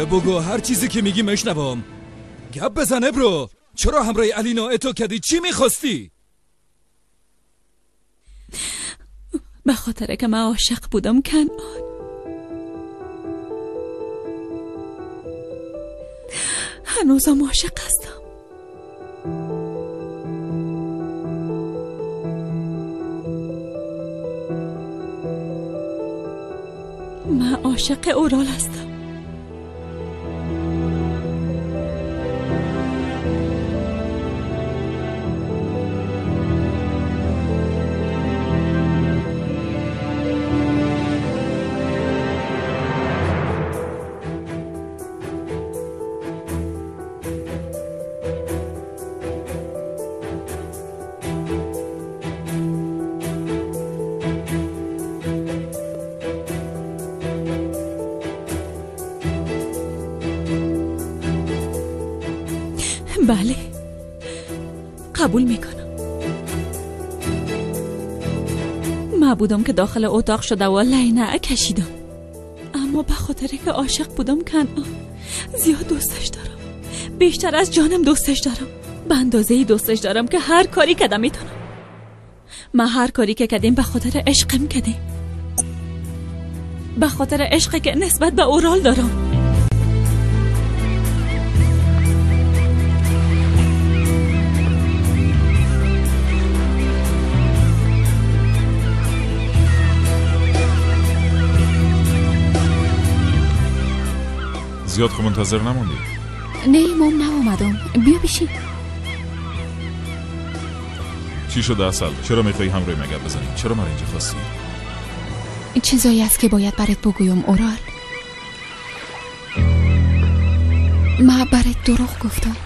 بگو هر چیزی که میگی مشنوم. گپ بزن ابرو. چرا همراه الینا اتو کردی؟ چی میخواستی؟ به خاطر که من عاشق بودم کنعان. هنوزم عاشق هستم. من عاشق اورال هستم. بله، قبول میکنم. من بودم که داخل اتاق شده و لینه کشیدم، اما به خاطر که عاشق بودم کنعان زیاد دوستش دارم. بیشتر از جانم دوستش دارم. به اندازه‌ای دوستش دارم که هر کاری کردم میتونم. من هر کاری که کردیم به خاطر عشقم کردیم، به خاطر عشقی که نسبت به اورال دارم. زیاد خوب منتظر نموندی؟ نه مام اومدم. بیا بشین. چی شده اصل؟ چرا میخوایی همراهی مگه بزنی؟ چرا من اینجا خواستی؟ چیزایی است که باید برات بگویم اورال. من برات دروغ گفتم.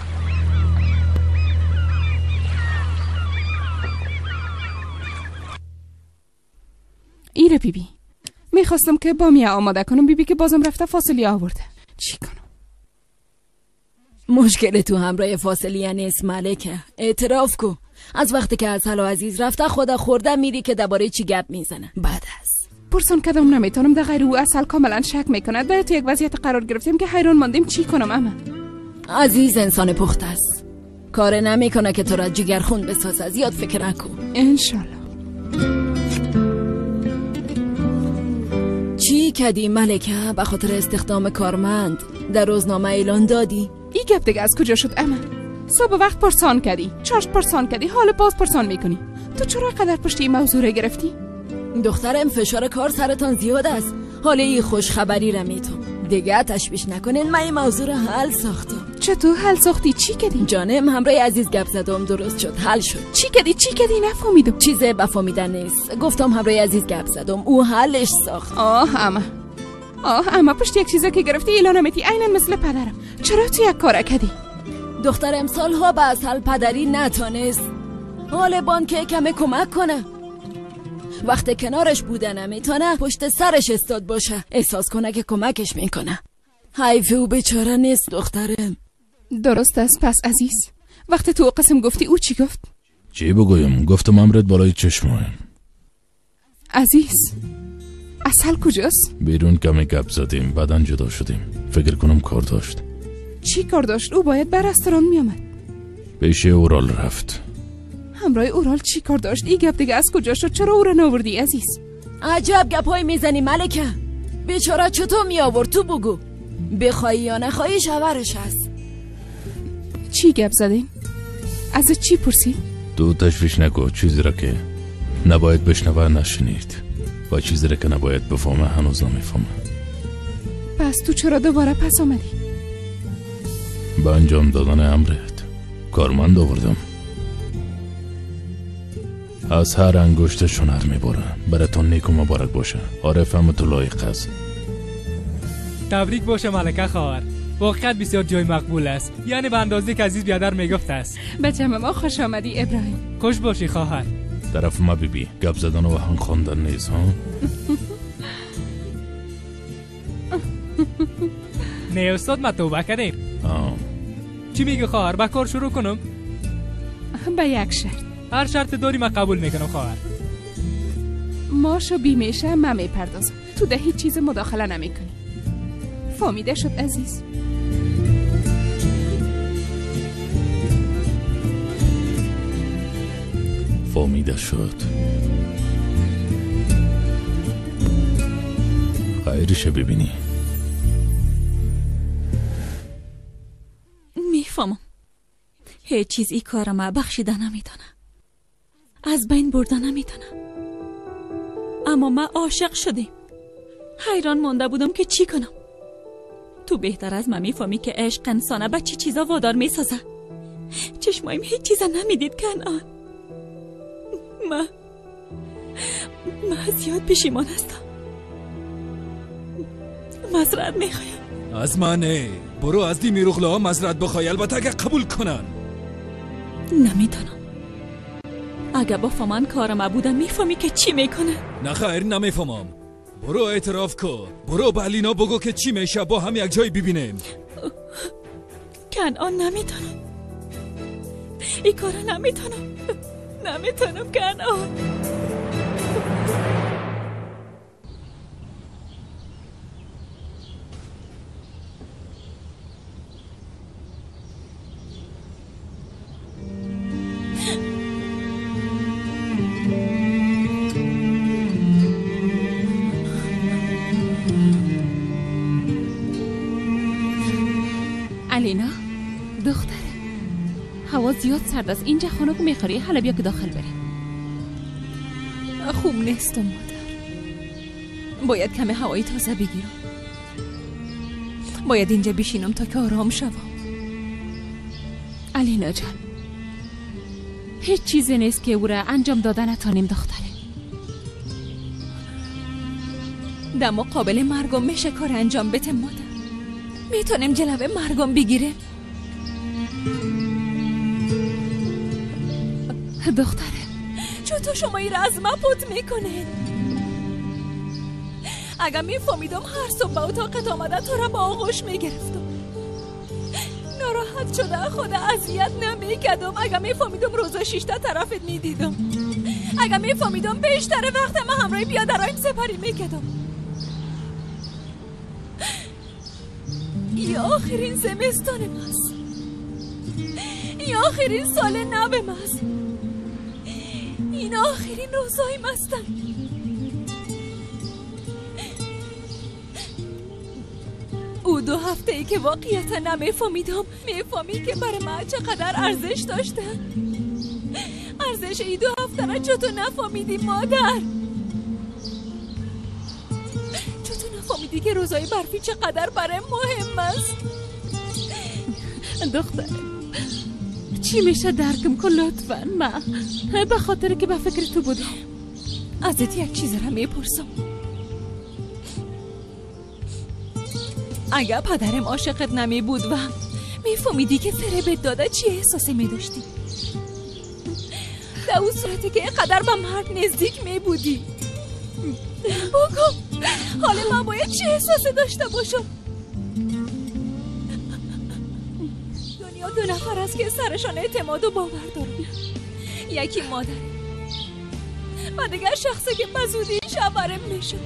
ایره بیبی، میخواستم که با میا آماده کنم. بیبی که بازم رفته فاصلی آورده. چی کنم؟ مشکل تو همراه فاصلی نیست ملکه. اعتراف کو. از وقتی که اصل و عزیز رفته خدا خورده میری که درباره چی گپ میزنه. بعد از پرسون کدام نمیتونم. در غیر او اصل کاملا شک میکنه. در تو یک وضعیت قرار گرفتیم که حیران ماندیم چی کنم. اما عزیز انسان پخته است. کار نمیکنه که تو را جگر خون بسازه. زیاد فکر نکن. انشالله. چی کردی ملکه؟ به خاطر استخدام کارمند در روزنامه اعلان دادی؟ این گپ دیگه از کجا شد اما؟ صبح وقت پرسان کردی، چاشت پرسان کردی، حال باز پرسان میکنی. تو چرا قدر پشت این موضوع را گرفتی؟ دخترم فشار کار سرتان زیاد است. حالا این خوش خبری را میتون دیگه تشویش نکنین. من این موضوع را حل ساختم. چطور حل ساختی؟ چی کردی؟ جانم همراه عزیز گپ زدم، درست شد، حل شد. چی کردی؟ نفهمیدم. چیزه بفهمیدن نیست. گفتم همراه عزیز گپ زدم، او حلش ساخت. اما پشت یک چیزا که گرفتی اعلان نمیتی. عیناً مثل پدرم. چرا تو یک کار کردی؟ دخترم سالها به اصل پدری نتونست. حال بانکه کمی کمک کنه. وقتی کنارش بوده نمیتونه پشت سرش استاد باشه، احساس کنه که کمکش میکنه. حیف او بیچاره نیست دخترم. درست است. پس عزیز وقتی تو قسم گفتی او چی گفت؟ چی بگویم؟ گفتم امرت بالای چشمایم. عزیز اصل کجاست؟ بیرون کمی گپ زدیم، بعدن جدا شدیم. فکر کنم کار داشت. چی کار داشت؟ او باید به رستوران میامد. پیش اورال رفت. همراه اورال چی کار داشت؟ این گپ دیگه از کجا شد؟ چرا او را ناوردی عزیز؟ عجب گپای میزنی ملکه. بیچاره چطور میآورد؟ تو بگو. بخوایی یا نخوایی شوهرش هست. چی گپ زدین؟ از چی پرسید؟ تو تشویش نکن. چیزی را که نباید بشنوه نشنید و چیزی را که نباید بفهمه هنوز نمیفهمه. پس تو چرا دوباره پس آمدی؟ به انجام دادن امرت کارمند آوردم. از هر انگشتش هنر میبره. براتون نیک و مبارک باشه. عارفم تو لایق است. تبریک باشه ملکه خواهر. واقعا بسیار جای مقبول است. یعنی به اندازه که عزیز بیادر میگفت است. به جمع ما خوش آمدی ابراهیم. خوش باشی خواهر. طرف ما بیبی گپ زدن و هم خواندن نیست ها. نه استاد ما توبه کردیم. چی میگه خواهر؟ با کار شروع کنم؟ به یک شرط. هر شرط داری من قبول میکنم خواهر. ماشو بیمیشه من میپردازم. تو ده هیچ چیز مداخله نمیکنی. فهمیده شد عزیز. فهمیده شد. خیرشه ببینی. میفهمم هیچ چیز ای کارم بخشیده نمیتونه، از بین برده نمیتونه، اما من عاشق شدیم. حیران مانده بودم که چی کنم. تو بهتر از من میفهمی که عشق انسانه به چی چیزا وادار میسازه. چشمایم هیچ چیزا نمیدید کنعان. من زیاد پشیمان هستم. مزرعت میخوایم. از من نه، برو از دی میروغله ها مزرعت بخوای، البته اگه قبول کنن. نمیتونم. اگه با فهمان کارم بودم میفهمی که چی میکنه. نه خیر نمیفهمم. برو اعتراف کن، برو به علینا بگو که چی میشه، با هم یک جای ببینیم. کنعان نمیتونم، این کار نمیتونم کنعان. علینا دختره، هوا زیاد سرد است. اینجا خنک میخوری، حالا بیا که داخل بریم. خوب نیستم مادر، باید کمی هوای تازه بگیرم. باید اینجا بشینم تا که آرام شوم. علینا جان، هیچ چیزی نیست که او را انجام دادن نتانیم دختره. در مقابل مرگم میشه کار انجام بده مادر. میتونیم جلوه مرگم بگیریم. دختره، چطور شما این را از من پوت میکنه؟ اگر میفهمیدم هر صبح به اتاقت آمده تو را با آغوش میگرفتم، ناراحت شده خود اذیت نمیکردم. اگر میفهمیدم روزا 6 طرفت میدیدم، اگر میفهمیدم بیشتر وقت من همراه بیادرایم سپری میکردم. این آخرین زمستان ماست، این آخرین سال نو ماست، این آخرین روزای ماستن. او 2 هفته ای که واقعیتا نمیفهمیدم، میفهمی که برای من چقدر ارزش داشته. ارزش این 2 هفته را چطور نفهمیدی مادر؟ فهمیدی که روزای برفی چقدر برای مهم است؟ دختر چی میشه درکم کن لطفا. من به خاطر که به فکر تو بودم ازت یک چیز را میپرسم. اگر پدرم عاشقت نمی بود و میفهمیدی که فریبت داده چی احساسی میداشتی؟ در اون صورتی که اینقدر به مرگ نزدیک میبودی، بگو حالا من باید چه احساسی داشته باشم؟ دنیا 2 نفر است که سرشان اعتماد و باور دارن. یکی مادر و دیگر شخصی که بزودی شوهرم میشه.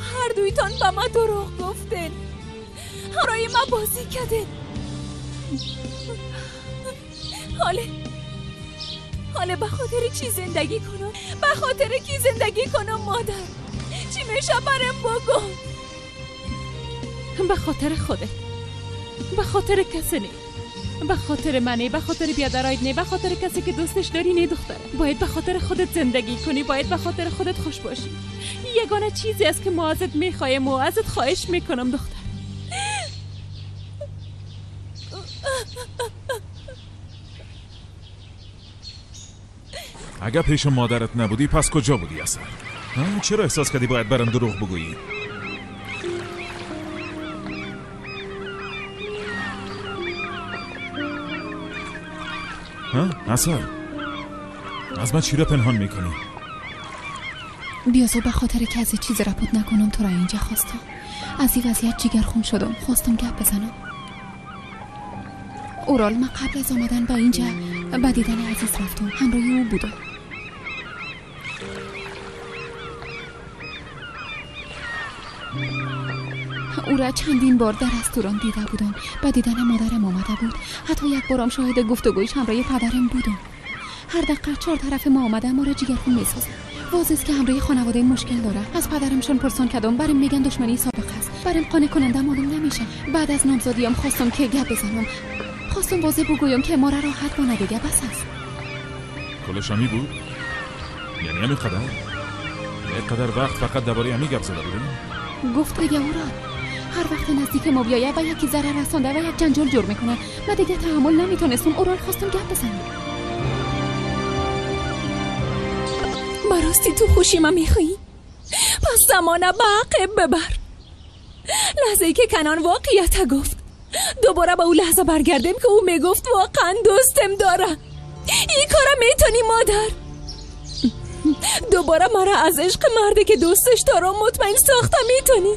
هر دویتان به من دروغ گفتن، همراه من بازی کردن. حالا به خاطر چی زندگی کنم؟ به خاطر کی زندگی کنم مادر؟ چی میشه برم بگو؟ به خاطر خودت، به خاطر کسی نه، به خاطر منه، به خاطر بیادرایت نه، به خاطر کسی که دوستش داری نه دختره. باید به خاطر خودت زندگی کنی، باید به خاطر خودت خوش باشی. یگانه چیزی است که ما ازت میخوایم و ازت خواهش میکنم دختر. اگه پیش مادرت نبودی پس کجا بودی اصلا؟ چرا احساس کردی باید برام دروغ بگویی؟ اصلا از من چی را پنهان میکنی؟ بیازو به خاطر که از چیز را پود نکنم تو را اینجا خواستم. از این وضعیت جیگرخون شدم، خواستم گپ بزنم. اورال من قبل از آمدن با اینجا با دیدن عزیز رفتم، همراه او بودم. او را چندین بار در رستوران دیده بودم. به دیدن مادرم آمده بود. حتی یک بارم شاهد گفتگویش همراه پدرم بودم. هر دقیقه 4 طرف ما آمده ما را جگرخون میسازه. واضحه که همراه خانواده مشکل داره. از پدرمشون پرسان کردم، برام میگن دشمنی سابقه است. برام قانع کننده معلوم نمیشه. بعد از نامزدیام خواستم که گپ بزنم. خواستم واضح بگویم که ما را راحت کنه دیگه، بس است. کلش همی بود؟ یعنی همین قدر؟ یک قدر وقت فقط درباره همین گپ زده بودیم؟ گفت دیگه او را هر وقت نزدیک ما بیایه و یکی ضرر رسانده و یک جنجال جور میکنه و دیگه تحمل نمیتونستم. او را خواستم گپ بزنم. براستی تو خوشی من میخوایی؟ پس زمانه به عقب ببر. لحظه‌ای که کنان واقعیت گفت، دوباره به اون لحظه برگردیم که او میگفت واقعا دوستم داره. این کارا میتونی مادر؟ دوباره مرا از عشق مرده که دوستش دارم مطمئن ساخته میتونی؟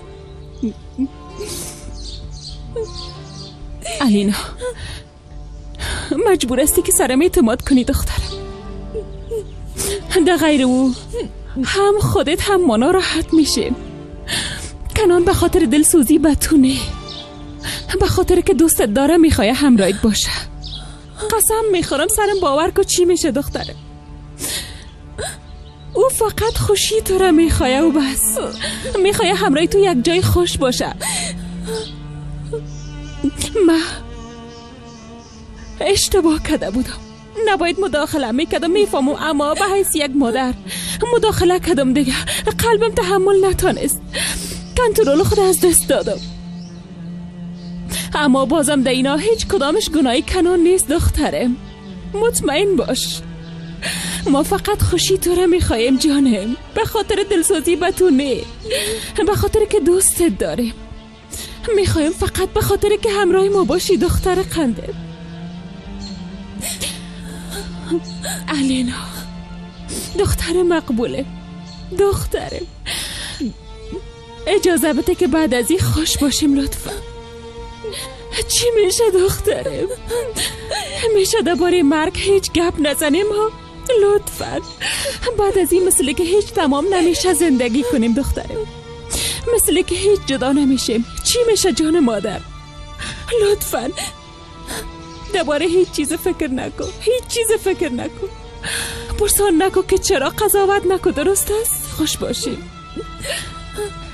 الینا مجبور استی که سرم اعتماد کنی دخترم. در غیر او هم خودت هم ما ناراحت میشیم. کنان به خاطر دلسوزی به تو نه، به خاطر که دوستت داره میخواه همراهت باشه. قسم میخورم سرم باور کن چی میشه دخترم. او فقط خوشی تو را میخواه و بس. میخواه همراهی تو یک جای خوش باشه. من اشتباه کرده بودم، نباید مداخله میکردم، میفهمم، اما به حیث یک مادر مداخله کردم دیگه. قلبم تحمل نتانست، کنترل خود از دست دادم. اما بازم در اینا هیچ کدامش گناهی کنان نیست دخترم. مطمئن باش ما فقط خوشی تو را میخوایم جانم، به خاطر دلسوزی به تو نه، به خاطر که دوستت داریم. میخوایم فقط به خاطر که همراه ما باشی دختر قنده. الینا دختر مقبوله، دخترم. اجازه بده که بعد از این خوش باشیم لطفا. چی میشه دخترم؟ میشه درباره مرگ هیچ گپ نزنیم ها؟ لطفا بعد از این مثل که هیچ تمام نمیشه زندگی کنیم دخترم، مثل که هیچ جدا نمیشیم. چی میشه جان مادر؟ لطفا درباره هیچ چیز فکر نکن، هیچ چیز فکر نکن، پرسان نکن که چرا، قضاوت نکن. درست است؟ خوش باشیم،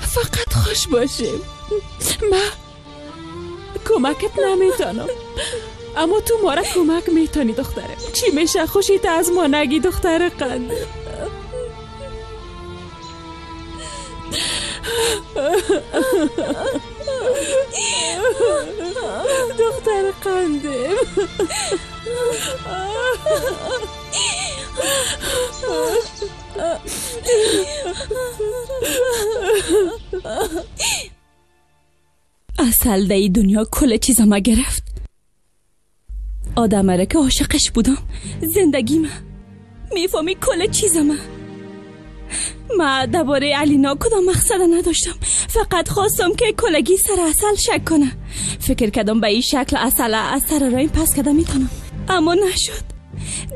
فقط خوش باشیم. من کمکت نمیتونم، اما تو ما را کمک میتونی دخترم. چی میشه خوشیت از ما نگی دختر قندم؟ دختر قندم. اصل در دنیا کل چیزم گرفت. آدم که عاشقش بودم، زندگی من میفهمی کل چیزم. من درباره الینا کدام مقصد نداشتم، فقط خواستم که کلگی سر اصل شک کنه. فکر کردم به این شکل اصل از سر رایم پس کده میتونم، اما نشد.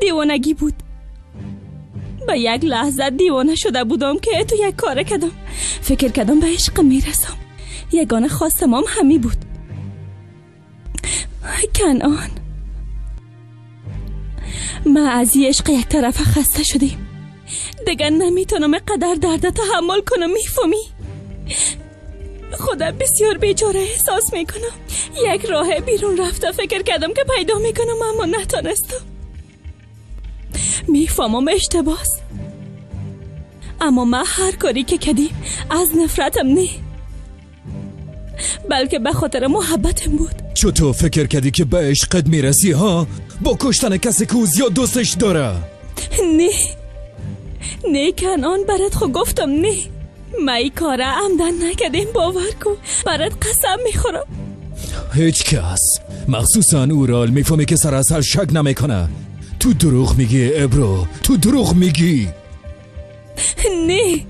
دیوانگی بود. به یک لحظه دیوانه شده بودم که تو یک کار کردم. فکر کردم به عشق میرسم. یگانه خواستم همی بود. کنان ما از این عشق یک طرف خسته شدیم دیگر. نمیتونم قدر درد تحمل کنم، میفهمی؟ خودم بسیار بیچاره احساس میکنم. یک راه بیرون رفته فکر کردم که پیدا میکنم، اما نتونستم. میفهمم اشتباه است، اما ما هر کاری که کردیم از نفرتم نه، بلکه به خاطر محبتم بود. چطور فکر کردی که به عشقت میرسی ها؟ با کشتن کسی که او زیاد دوستش داره؟ نه کنان، برات خو گفتم نه. ما ای کاره عمدن نکردیم، باور کن. برات قسم میخورم. هیچ کس مخصوصا اورال میفهمی که سر اصل شک نمیکنه. تو دروغ میگی ابرو، تو دروغ میگی. نه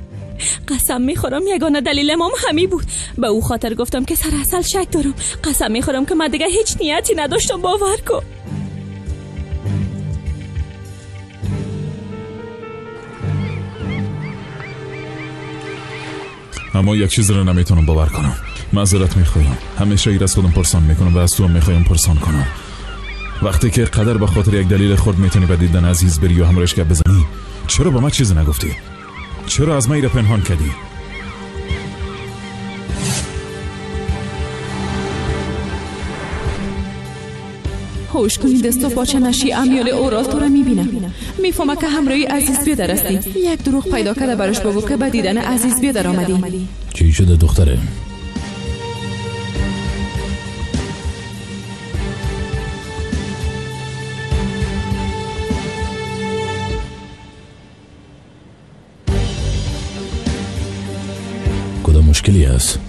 قسم میخورم یگانه دلیلم همی بود. به او خاطر گفتم که سر اصل شک دارم. قسم میخورم که من دیگه هیچ نیتی نداشتم، باور کن. اما یک چیز رو نمیتونم باور کنم. معذرت میخوایم. همیشه ایر از خودم پرسان میکنم و از تو هم میخوایم پرسان کنم. وقتی که قدر به خاطر یک دلیل خرد میتونی به دیدن عزیز بری و همراهش گپ بزنی، چرا با من چیزی نگفتی؟ چرا از من ایره پنهان کردی؟ هوش کنی دستو باچه نشی امیال اورال تو را میبینم. میفهمم که همراهی عزیز بیادر هستی. یک دروغ پیدا کرده براش بگو که به دیدن عزیز بیادر آمدی. چی شده دختره؟ کدام مشکلی هست؟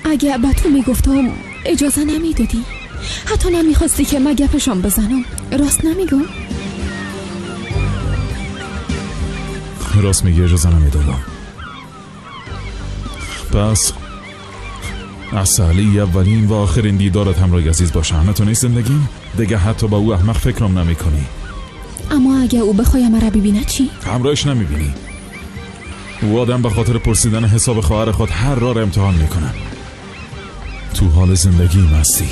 اگه به تو میگفتم اجازه نمیدادی، حتی نمیخواستی که من گپشان بزنم. راست نمیگم؟ راست میگی، اجازه نمیدادم. پس اصلی اولین و آخرین دیدارت همراه عزیز باشه همتون زندگیم دیگه. حتی با او احمق فکرم نمیکنی. اما اگه او بخواه مرا ببینه چی؟ همراهش نمیبینی. او آدم به خاطر پرسیدن حساب خواهر خود هر راه را امتحان میکنه. تو حال زندگی هستی.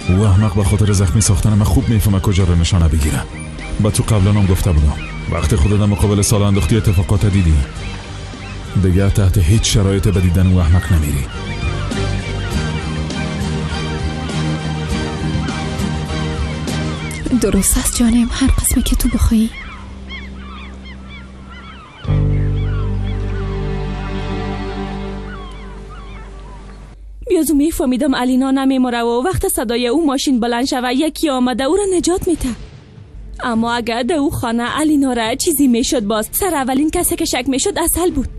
او احمق به خاطر زخمی ساختن من خوب میفهمه کجا رو نشانه بگیره. با تو قبلا هم گفته بودم وقتی خودت مقابل سال انداختی اتفاقات دیدی دیگه تحت هیچ شرایط به دیدن او احمق نمیری. درست است جانم، هر قسمی که تو بخوایی. بیازو میفهمیدم الینا نمیمره و وقت صدای او ماشین بلند شوه یکی آمده او را نجات میده. اما اگر در او خانه الینا را چیزی میشد باز سر اولین کسی که شک میشد اصل بود،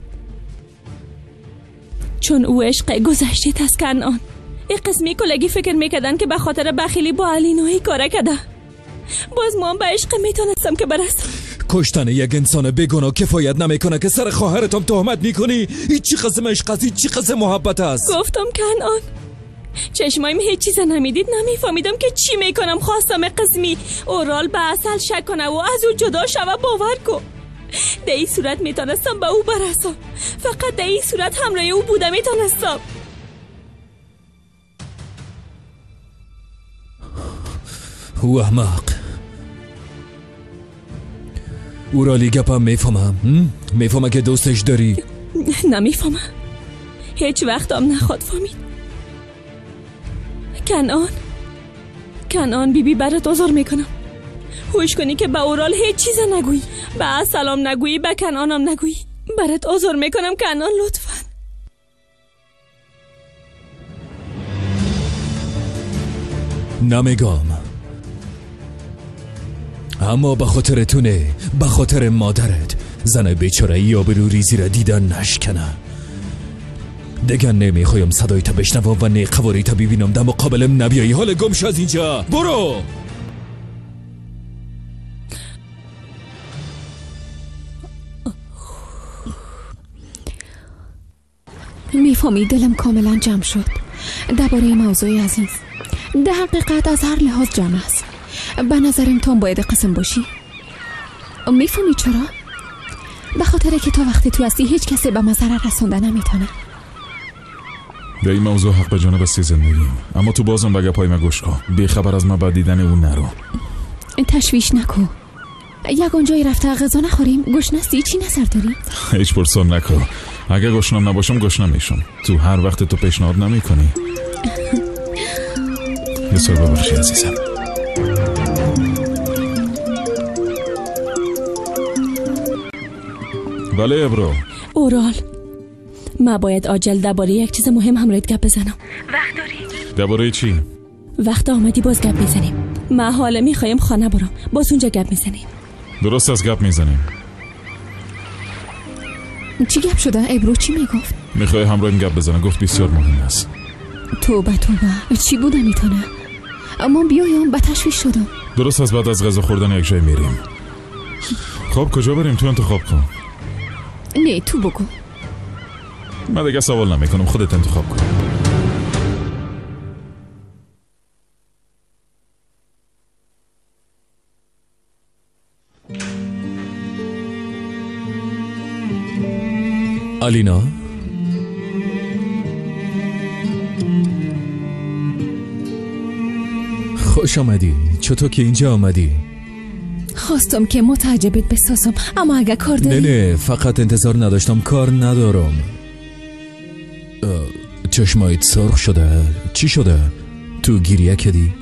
چون او عشق گذشته از کنعان. این قسمی کلگی فکر میکردن که به خاطر بخیلی با الینایی کاره کده. باز ما به عشق میتونستم که برسم. کشتن یک انسان بیگناه کفایت نمیکنه که سر خواهرتم تهمت میکنی. هیچی قسم عشق است، هیچی قسم محبت است. گفتم کنعان، چشمایم هیچ چیز نمیدید، نمیفهمیدم که چی میکنم. خواستم قسمی اورال به اصل شک کنه و از او جدا شوه. باور کن در این صورت میتونستم به او برسم. فقط در این صورت همراه او بوده میتونستم. او احمق. اورالی گپم میفهمم که دوستش داری. نمیفهمم، هیچ وقت هم نخواد فهمید. کنعان بیبی برات عذر میکنم. هوش کنی که به اورال هیچ چیز نگویی، به اصلام نگویی، به کنعانم نگویی. برات عذر میکنم کنعان، لطفا. نمیگم، اما به خاطر تو نه، به خاطر مادرت. زن بیچاره ای آبرو ریزی را دیدن نشکنه. دیگه نمیخوایم صدای تا بشنوم و نه قواری تا ببینم در مقابلم نبیایی. حال گمش از اینجا، برو. میفهمی دلم کاملا جمع شد درباره موضوع عزیز. در حقیقت از هر لحاظ جمع است. به نظرم تو باید قسم باشی. میفهمی چرا؟ به خاطر که تا وقتی تو هستی هیچ کسی به مضرر رسونده نمیتونه. به این موضوع حق به جانب هستی زندگیم، اما تو بازم بگه پای من گوش کن. بی خبر از من بعد دیدن اون نرو. تشویش نکن. یگان جایی رفته غذا نخوریم؟ گشنستی؟ چی نظر داری؟ هیچ پرسان نکن. اگه گشنم نباشم گشنم میشم. تو هر وقت تو پیشنهاد نمی کنی. بسیار ببخشی عزیزم. بله ابرو. اورال، ما باید عاجل درباره یک چیز مهم همراهت گپ بزنم. وقت داری؟ درباره چی؟ وقت آمدی باز گپ میزنیم. ما حالا میخوایم خانه برم، باز اونجا گپ میزنیم. درست از گپ میزنیم. چی گپ شده؟ ابرو چی میگفت؟ میخوای همراهیم گپ بزنه، گفت بسیار مهم است. توبه چی بوده میتونه؟ اما بیایم به تشویش شدم. درست از بعد از غذا خوردن یک جای میریم. خب کجا بریم؟ تو انتخاب کن. نه تو بگو. من دیگه سوال نمیکنم، خودت انتخاب کن. آلینا؟ خوش آمدی. چطور که اینجا آمدی؟ خواستم که متعجبت بسازم، اما اگه کار داری؟ نه فقط انتظار نداشتم، کار ندارم. چشمایت سرخ شده. چی شده؟ تو گریه کردی؟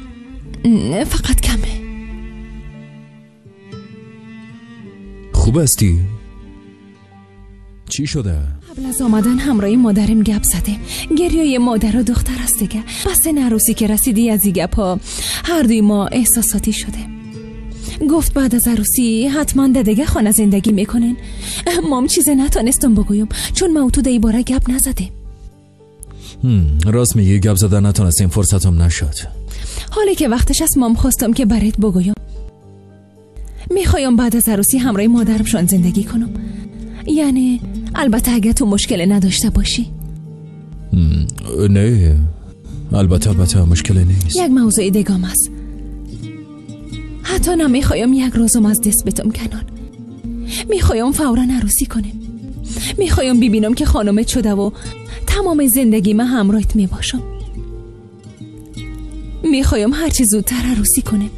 نه فقط کمه. خوب هستی؟ چی شده؟ قبل از آمدن همراهی مادرم گپ زده. گریه مادر و دختر است دیگه. بس عروسی که رسیدی از این گپ ها هر دوی ما احساساتی شده. گفت بعد از عروسی حتما دیگه خانه زندگی میکنن. مام چیز نتونستم بگویم چون ما تو دی باره گپ نزدیم. راست میگی، گپ زدن نتونستیم، فرصتم نشد. حالی که وقتش است مام خواستم که برات بگویم میخوایم بعد از عروسی همراه مادرمشان زندگی کنم. یعنی البته اگه تو مشکل نداشته باشی. نه البته مشکل نیست. یک موضوع دیگه است. حتی نمیخوایم یک روزم از دست بتم کنن. میخوایم فورا عروسی کنیم. میخوایم ببینم که خانمت شده و تمام زندگی من همراهت میباشم. میخوایم هرچی زودتر عروسی کنیم.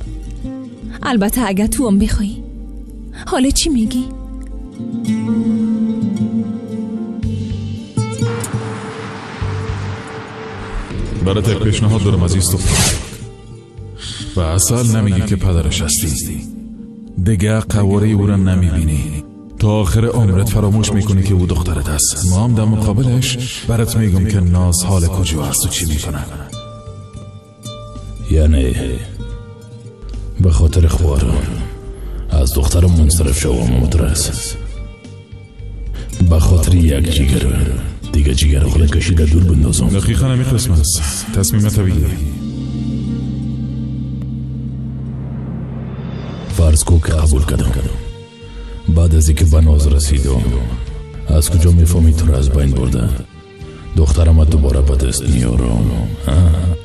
البته اگه تو هم بخوایی. حالا چی میگی؟ برات یک پیشنهاد دارم عزیز تو. و اصل نمیگی که پدرش هستی. دیگه قواره او را نمیبینی. تا آخر عمرت فراموش میکنی که او دخترت هست. ما هم در مقابلش برات میگم که ناز حال کجا هست و چی میکنه. یعنی به خاطر خوارم از دخترم منصرف شوم مدرس. به خاطر یک جیگر دیگه جیگر خود کشیده دور بندازم. دقیقا همی قسم است. تصمیم طبیعیه. فرض کو که قبول کردم. بعد از اینکه به ناز رسیدم از کجا میفهمی تو را از بین برده؟ دخترم دوباره به دست میارم.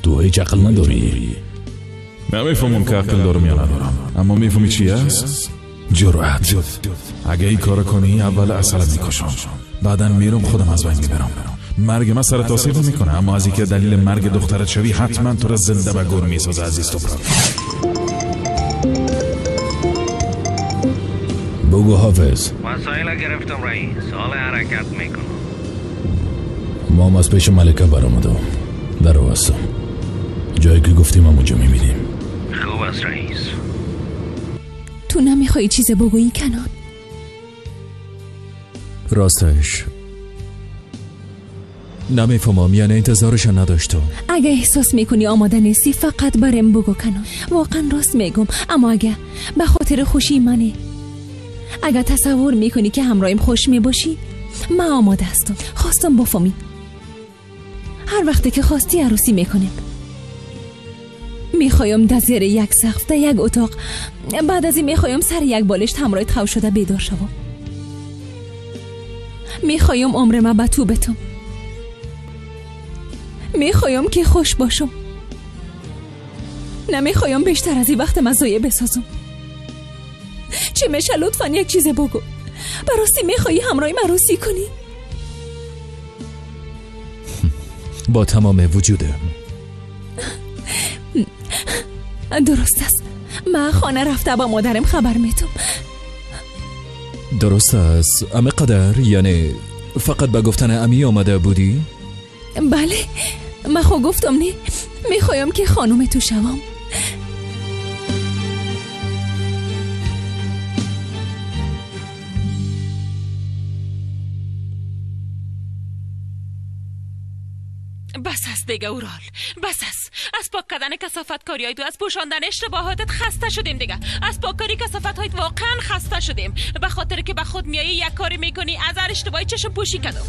تو هیچ عقل نداری؟ نمیفهمم که عقل دارم یا ندارم، اما میفهمی چی است؟ جرأت. اگه این کار کنی اول اصلا میکشم، بعدن میرم خودم از بین میبرم. مرگ من سر تاثیر نمیکنه، اما از اینکه دلیل مرگ دخترت شوی حتما تو را زنده به گور میسازه عزیز توپرم. بگو حافظ. وسایل گرفتم رئیس، حال حرکت میکنم. ما هم از پیش ملکه برآمدم، در رو هستم. جایی که گفتیم هم اونجا میبینیم. خوب است رئیس. تو نمیخوایی چیز بگویی کنان؟ راستش نمیفهمم، یعنی انتظارش نداشتم. اگه احساس میکنی آماده نیستی فقط برم بگو کنان. واقعا راست میگم، اما اگه به خاطر خوشی منه، اگه تصور میکنی که همراهیم خوش میباشی، من آماده هستم. خواستم بفهمی هر وقتی که خواستی عروسی میکنیم. میخوایم در زیر یک سقف در یک اتاق، بعد از این میخوایم سر یک بالشت همراهت خو شده بیدار شوم. میخوایم عمر من به تو بتم. میخوایم که خوش باشم. نمیخوایم بیشتر از این وقت من ضایع بسازم. چی میشه؟ لطفاً یک چیز بگو. براستی میخوایی همراهیم عروسی کنی؟ با تمام وجودم. درست است. من خانه رفته با مادرم خبر میتم. درست است. اما قدر یعنی فقط به گفتن امی آمده بودی؟ بله، من خود گفتم نی میخوایم که خانم تو شوم. بس است دیگه اورال، بس است. از پاک کردن کثافت کاریای تو، از پوشاندن اشتباهاتت خسته شدیم دیگه. از پاک کاری کثافت هایت واقعا خسته شدیم. به خاطر که به خود میایی یک کاری میکنی از هر اشتباهی چشم پوشی کردم.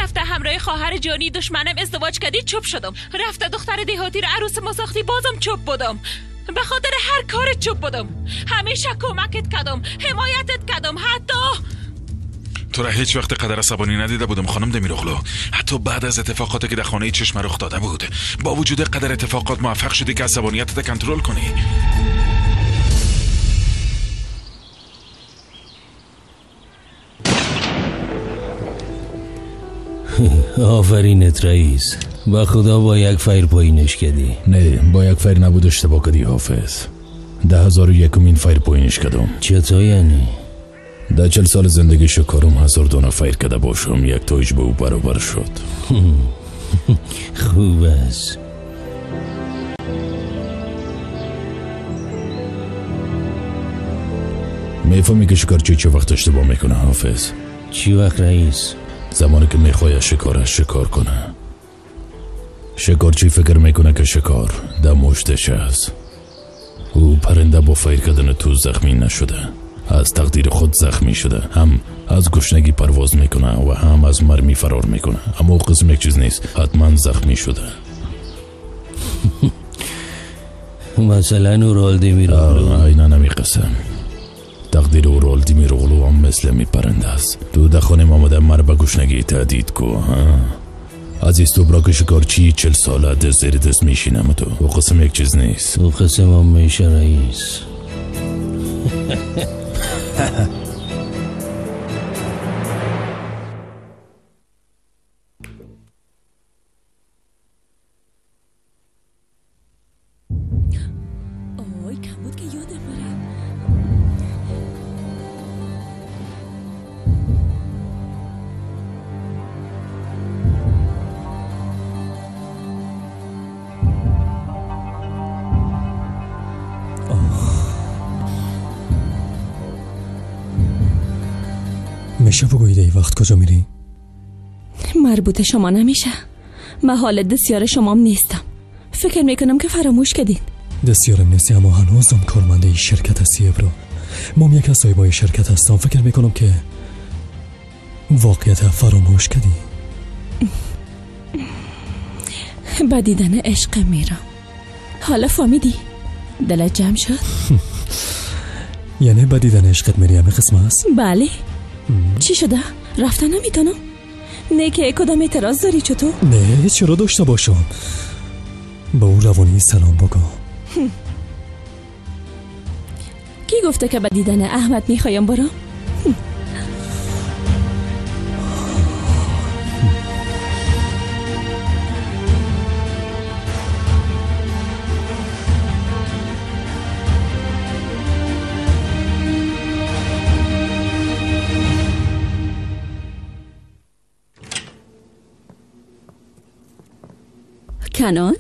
رفته همراه خواهر جانی دشمنم ازدواج کردی چوب شدم. رفته دختر دیهاتی رو عروس ما ساختی بازم چوب بودم. به خاطر هر کار چوب بودم. همیشه کمکت کردم، حمایتت کردم. حتی تو را هیچ وقت قدر عصبانی ندیده بودم خانم دمیروغلو. حتی بعد از اتفاقاتی که در خانه چشم رخ داده بود، با وجود قدر اتفاقات موفق شدی که عصبانیتت کنترل کنی. آفرینت رئیس. با خدا با یک فیر پایینش کردی. نه با یک فیر نبود، اشتباه کردی حافظ. 10,001 فیر پایینش کردم. چطور یعنی؟ در 40 سال زندگی شکارم 1000 دانه فیر کرده باشم، یک تایش به او برابر شد. خوب است. میفهمی که شکارچی چه وقت اشتباه میکنه حافظ؟ چی وقت رئیس؟ زمانی که میخواد شکار کنه. شکارچی فکر میکنه که شکار در مشتش است. او پرنده با فیر کردن تو زخمی نشده، از تقدیر خود زخمی شده. هم از گشنگی پرواز میکنه و هم از مرمی فرار میکنه، اما قسم یک چیز نیست، حتما زخمی شده. مثلا اورالدیمیر اغلو. اینا نمی قسم. تقدیر اورالدیمیر اغلو هم مثل می پرنده است. تو در خانه آمده مر به گشنگی تهدید کو. از استبراک شکارچی 40 ساله در زیر دست میشینم تو. و قسم یک چیز نیست. و قسم هم میشه رئیس. آی کم بود که یادم بره. میشه بگویید ای وقت کجا میری؟ مربوط شما نمیشه. من حال دستیار شمام نیستم. فکر میکنم که فراموش کردین. دستیارم نیستی، اما هنوزم کارمنده ای شرکت هستی ابرو. مام یک از صاحبای شرکت هستم. فکر میکنم که واقعیت فراموش کردی. با دیدن عشق میرم. حالا فهمیدی؟ دلت جمع شد؟ یعنی با دیدن عشقت میری همه قسم هست؟ بله. چی شده؟ رفتن نمیتونم؟ نه که کدام اعتراض داری چطور؟ نه چرا داشته باشم. با او روانی سلام بگو. کی گفته که با دیدن احمد میخوایم برم؟ کنان؟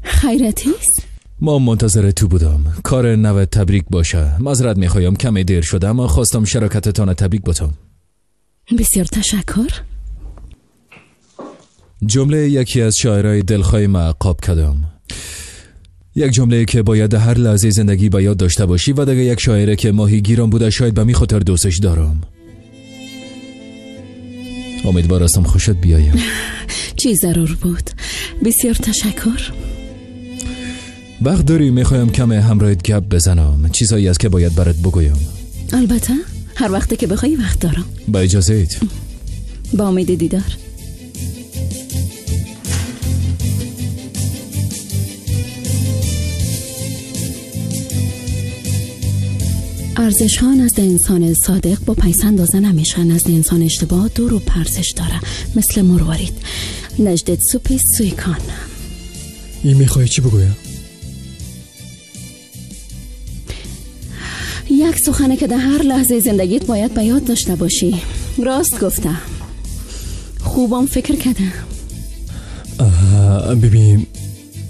خیرتیست؟ ما منتظر تو بودم. کار نو تبریک باشه. معذرت میخوایم کمی دیر شده، اما خواستم شراکتتان تبریک بتم. بسیار تشکر. جمله یکی از شاعرای دلخواه معقاب کردم. یک جمله که باید هر لحظه زندگی به یاد داشته باشی و دیگه یک شاعره که ماهی گیرم بوده شاید به می خاطر دوستش دارم. امیدوار هستم خوشت بیایم. چی ضرور بود. بسیار تشکر. وقت داری؟ میخوایم کم همراهت گپ بزنم. چیزایی است که باید برات بگویم. البته هر وقت که بخوای وقت دارم. با اجازه ایت. با امید دیدار. ارزش ها نزد انسان صادق با پیس اندازه نمیشن. نزد انسان اشتباه دور و پرسش داره، مثل مروارید. نجدت سوپی سویکان. این میخوای چی بگویم؟ یک سخنه که در هر لحظه زندگیت باید به یاد داشته باشی. راست گفتم. خوبم فکر کردم. ببین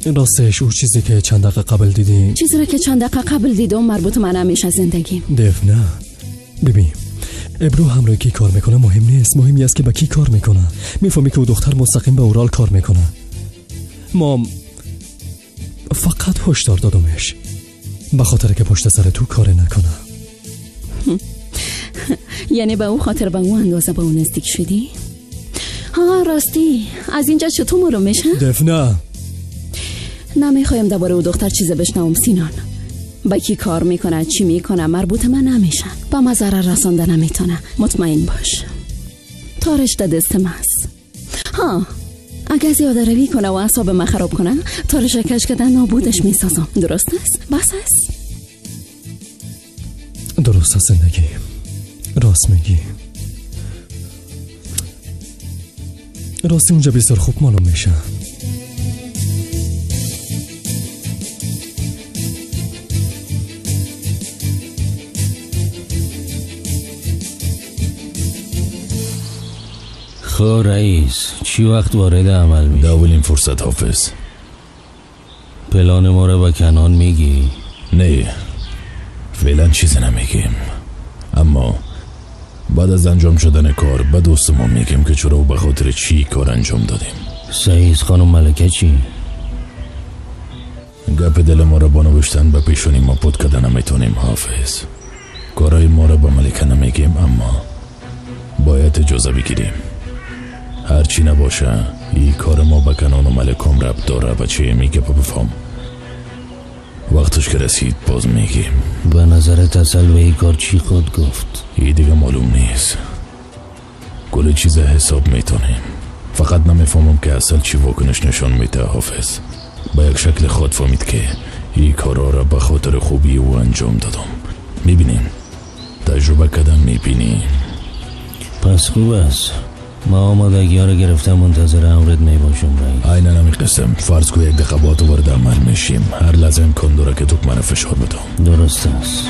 راستش او چیزی که چند دقیقه قبل دیدیم، چیزی را که چند دقیقه قبل دیدم مربوط من همیشه زندگیم. دف نه. ببین ابرو همراه کی کار میکنه مهم نیست. مهمی است که با کی کار میکنه. میفهمی که او دختر مستقیم به اورال کار میکنه. ما فقط هشدار دادمش به خاطر که پشت سر تو کار نکنه. یعنی به او خاطر به او اندازه به او نزدیک شدی؟ ها راستی از اینجا چطور مرو میشه؟ دفنه نمیخوایم درباره او دختر چیزی بشنوم سینان. با کی کار میکنه چی میکنه مربوط من نمیشن. با ما ضرر رسانده نمیتونه. مطمئن باش. تارش در دست ماست. ها اگه زیاده روی کنه و اعصاب من خراب کنه تارش کش کردن نابودش میسازم. درست است؟ بس است؟ درست است زندگی. راست میگی. راستی اونجا بسیار خوب معلوم میشه. خب رئیس، چی وقت وارد عمل میشی؟ اولین فرصت حافظ. پلان ما رو با کنان میگی؟ نه فعلا چیزی نمیگیم، اما بعد از انجام شدن کار به دوست ما میگیم که چرا و به خاطر چی کار انجام دادیم. سعید خانم ملکه چی؟ گپ دل ما رو با نوشتن به پیشونی ما پود کردن نمیتونیم حافظ. کارهای ما رو با ملکه نمیگیم، اما باید اجازه بگیریم. هرچی نباشه این کار ما به کنان و ملکم ربط داره. بچه میگه بفهم وقتش که رسید باز میگیم. به نظرت اصل به این کار چی خود گفت؟ این دیگه معلوم نیست. کل چیز حساب میتونیم، فقط نمیفهمم که اصل چی واکنش نشان میده حافظ. با یک شکل خود فهمید که این کارا را به خاطر خوبی او انجام دادم. میبینین تجربه کردن میبینین. پس خوب است، ما آمادگی ها رو گرفتم، منتظر امرت میباشم رئیس. عیناً همین قسم. فرض کو یک دقیقه با تو وارد عمل میشیم، هر لحظه امکان داره که تو من فشار بدم. درست است.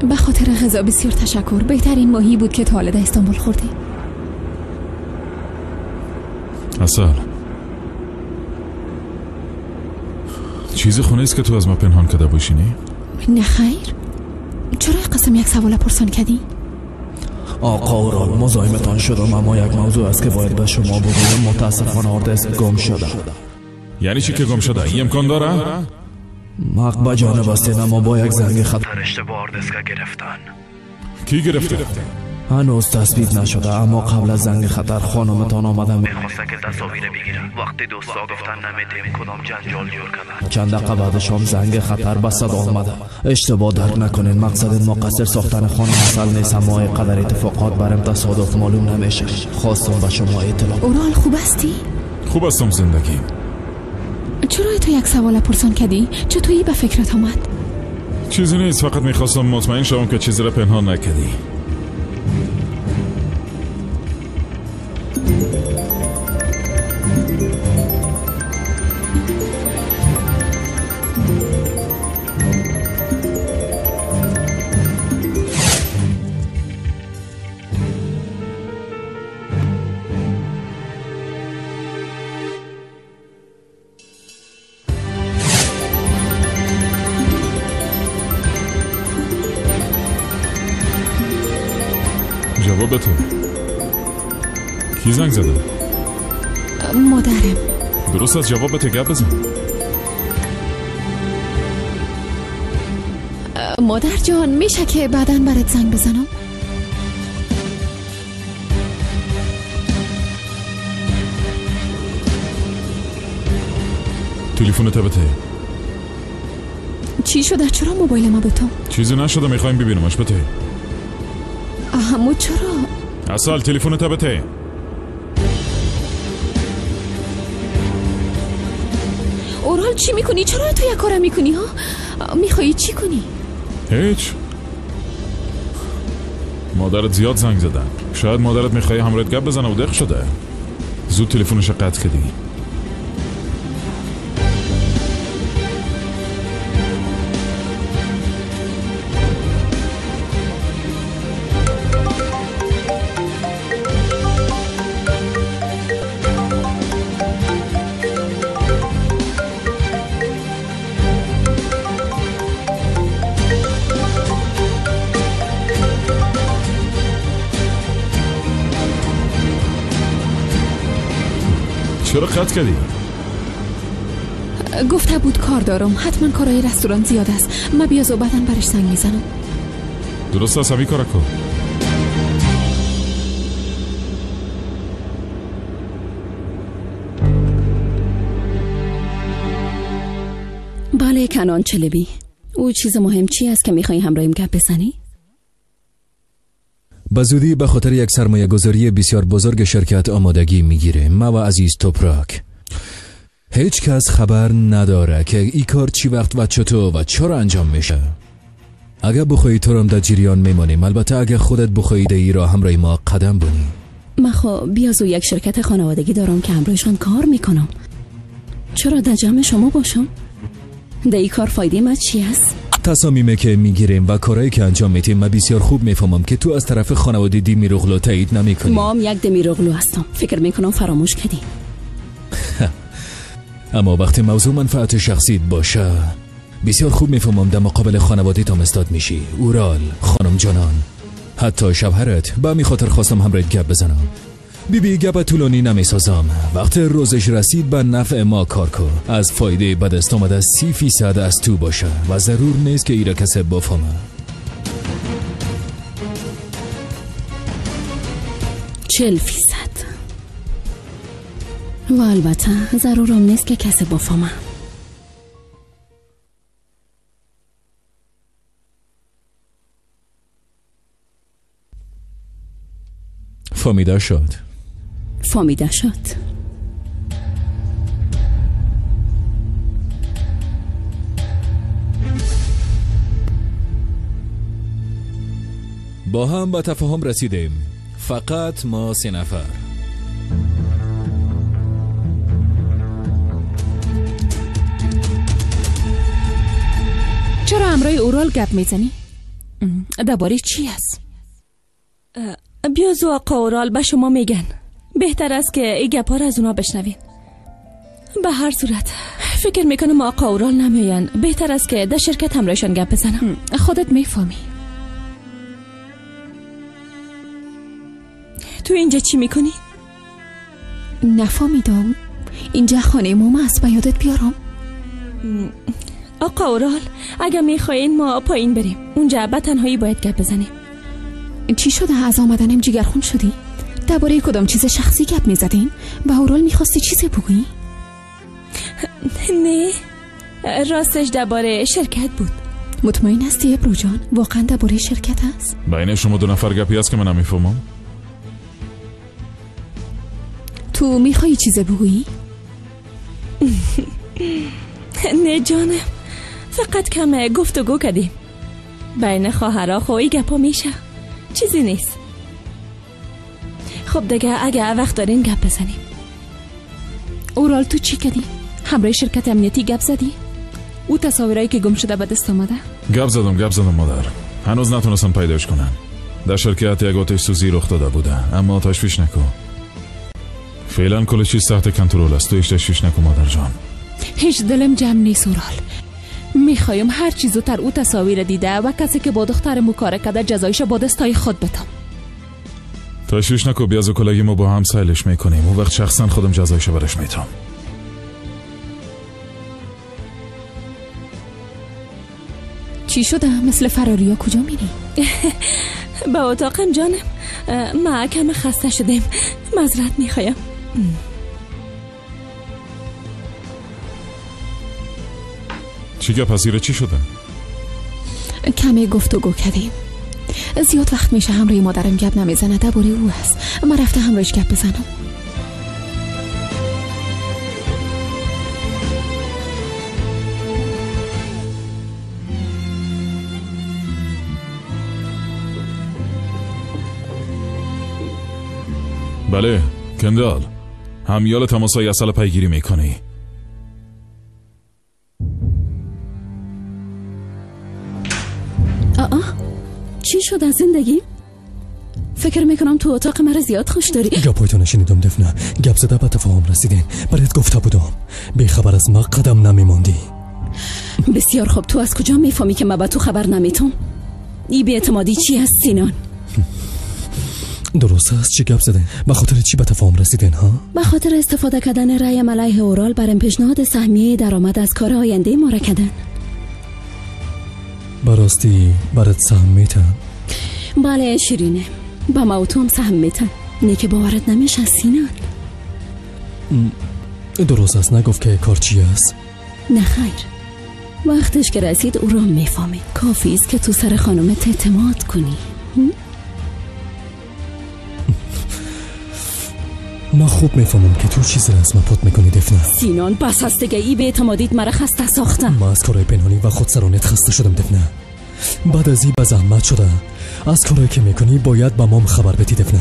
به خاطر غذا بسیار تشکر. بهترین ماهی بود که تا حالا در استانبول خوردیم. اصل چیزی خونه است که تو از ما پنهان کرده باشینی؟ نه خیر. چرا قسم یک سوال پرسان کردی؟ آقا اورال مزاحمتان شدم، اما یک موضوع است که باید به شما بگویم. متاسفانه آردست گم شده. یعنی چی که گم شده؟ این امکان داره؟ حق به جانب استید، اما با یک زنگ خطر اشتباه آردست گرفتن. کی گرفته؟ هنوز تثبیت نشده، اما قبل از زنگ خطر خانمتان آمدم. میخواستن که تصاویر بگیرن. وقتی دوستا گفتن نمیدیم کدام جنجال جور کردن. چند دقیقه بعدش هم زنگ خطر به صدا آمده. اشتباه درک نکنین، مقصد ما قصر ساختن خانم اصل نیست، اما قدر اتفاقات برام تصادف معلوم نمیشه. خواستم به شما اطلاع. اورال خوب هستی؟ خوب هستم زندگی. چرا تو یک سوال پرسان کردی؟ چطوری به فکرت آمد؟ چیزی نیست، فقط میخواستم مطمئن شوم که چیزی را پنهان نکردی. جواب تو کی زنگ زده؟ مادرم. درست از جواب تو گپ بزن. مادر جان میشه که بعداً برات زنگ بزنم؟ تلفنت بته. چی شده؟ چرا موبایل ما به تو؟ چیزی نشده، میخوایم ببینمش. بته. اما چرا؟ اصل تلفنت بته. اورال چی میکنی؟ چرا تو یک کارم میکنی ها؟ میخوایی چی کنی؟ هیچ. مادرت زیاد زنگ زدن. شاید مادرت میخوای همراهت گپ بزنه و دق شده. زود تلفنش قطع کردی. چرا قطع کردی؟ گفته بود کار دارم، حتما کارهای رستوران زیاد است. من بیازو بعدن برش زنگ میزنم. درست است، همین کار کن. بله کنان چلبی، او چیز مهم چی است که میخوایی همراهیم گپ بزنی؟ به زودی به خاطر یک سرمایه گذاری بسیار بزرگ شرکت آمادگی میگیره. ما و عزیز توپراک هیچ کس خبر نداره که ای کار چی وقت و چطور و چرا انجام میشه. اگه بخوایی تو رم در جریان میمانیم، البته اگه خودت بخوایی در ای را همراه ما قدم بونی. من خب بیازو یک شرکت خانوادگی دارم که همراهشان کار میکنم. چرا در جمع شما باشم؟ در ای کار فایده من چی است؟ تصامیمه که میگیریم و کارهایی که انجام میدیم من بسیار خوب میفهمم که تو از طرف خانواده دیمیروغلو تایید نمیکنی. ما هم یک دیمیروغلو هستم. فکر میکنم فراموش کردی. اما وقتی موضوع منفعت شخصی باشه بسیار خوب میفهمم در مقابل خانواده تام استاد میشی. اورال، خانم جانان، حتی شوهرت. با می خاطر خواستم همراهت گپ بزنم. بیبی گپ طولانی نمیسازم. وقتی روزش رسید به نفع ما کار کن. از فایده به دست آمده 30% از تو باشه و ضرور نیست که ایره کسی بفهمه. 40%. و البته ضرورم نیست که کسی بفهمه. فهمیده شد. فهمیده شد. با هم به تفاهم رسیدیم. فقط ما 3 نفر. چرا همراه اورال گپ میزنی؟ درباره چی است؟ بیازو آقا اورال به شما میگن. بهتر است که این گپ ها را از اونا بشنوین. به هر صورت فکر میکنم آقا اورال نمیاین. بهتر است که در شرکت همراهشان گپ بزنم. خودت میفهمی. تو اینجا چی میکنی؟ نفهمیدم. اینجا خانه ماما است. به یادت بیارم. آقا اورال اگه میخواین ما پایین بریم. اونجا به تنهایی باید گپ بزنیم. چی شده؟ از آمدنم جگرخون شدی؟ درباره کدام چیز شخصی گپ میزدین؟ به اورال میخواستی چیزی بگویی؟ نه، راستش درباره شرکت بود. مطمئن هستی ابرو جان؟ واقعا درباره شرکت است؟ بین شما 2 نفر گپی هست که من نمیفهمم. تو میخوایی چیزی بگویی؟ نه جانم، فقط کم گفتگو کردیم. بین خواهرها خوی گپا میشه، چیزی نیست. خب دیگه اگه وقت دارین گپ بزنیم. اورال تو چی کردی؟ همراه شرکت امنیتی گپ زدی؟ او تصاویرایی که گم شده به دست آمده؟ گپ زدم مادر. هنوز نتونستم پیداش کنن. در شرکت یک آتش سوزی رخ داده بوده، اما تشویش نکن. فعلا کل چیز تحت کنترل است. تو هیچ تشویش نکن مادر جان. هیچ دلم جمع نیست اورال. میخوایم هر چیزو تر او تصاویر دیده و کسی که با دختر مکاره کرده جزایش با دستای خود بدم. تشویش نکن. بیازو کلگی ما با هم سایلش میکنیم. اون وقت شخصا خودم جزایش برش میتم. چی شده؟ مثل فراریا کجا میری؟ به اتاقم جانم. ما کم خسته شدیم. معذرت میخوایم. چی گپ پذیره چی شده؟ کمی گفتگو کردیم. زیاد وقت میشه همراه مادرم گپ نمیزنه. درباره او است. من رفته همراهش گپ بزنم. بله کندال، همیال تماسای اصل پیگیری میکنی؟ چی شد از زندگی؟ فکر میکنم تو اتاق مرا زیاد خوش داری. گپایتو نشنیدم دفنه. گپ زده به تفاهم رسیدین. برایت گفته بودم بیخبر از ما قدم نمیماندی. بسیار خوب. تو از کجا میفهمی که من به تو خبر نمیتم؟ ای بی‌اعتمادی چی هست سینان؟ درست است. چی گپ زدین؟ به خاطر چی به تفاهم رسیدین ها؟ به خاطر استفاده کردن رأی علیه اورال بر پیشنهاد سهمیه درآمد از کار آینده ما را کردن. براستی برات سهم میتن؟ بله شیرینه، با ما و تو هم سهم میتن. نه که باورت نمیشه سینان. درست است. نگفت که کار چی است؟ نه خیر، وقتش که رسید او را میفهمی. کافی است که تو سر خانمت اعتماد کنی. من خوب میفهمم که تو چیزی را از من پت میکنی دفنه. سینان بس هستگه ای به اعتمادیت مرا خسته ساختم. من از کارهای پنهانی و خودسرانت خسته شدم دفنه. بعد از این به زحمت شده از کارهایی که میکنی باید به مام خبر بدی دفنه.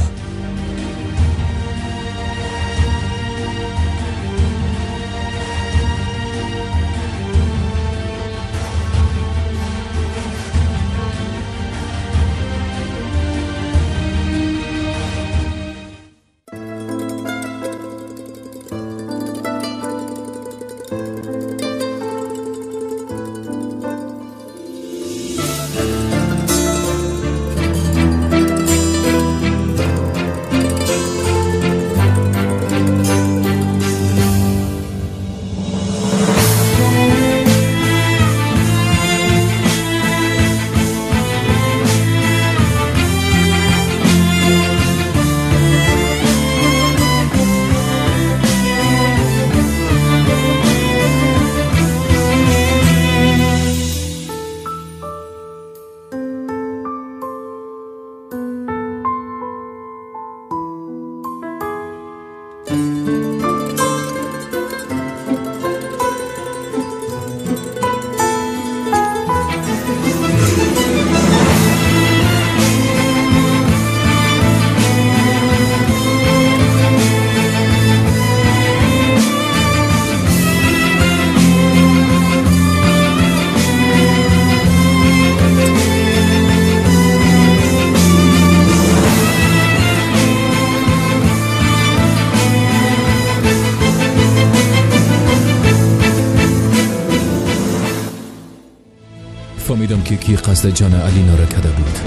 فهمیدم که کی قصد جان علینا را کرده بود.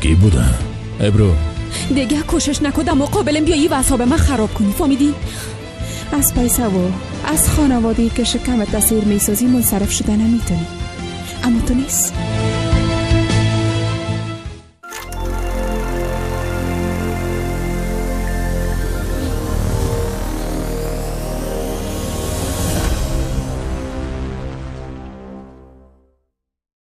کی بوده؟ ابرو دیگه کوشش نکن مقابلم بیایی و اعصاب من خراب کنی، فهمیدی؟ از پیسه و از خانواده‌ای که شکمت تاثیر میسازی منصرف شدن نمیتونی، اما تو نیست.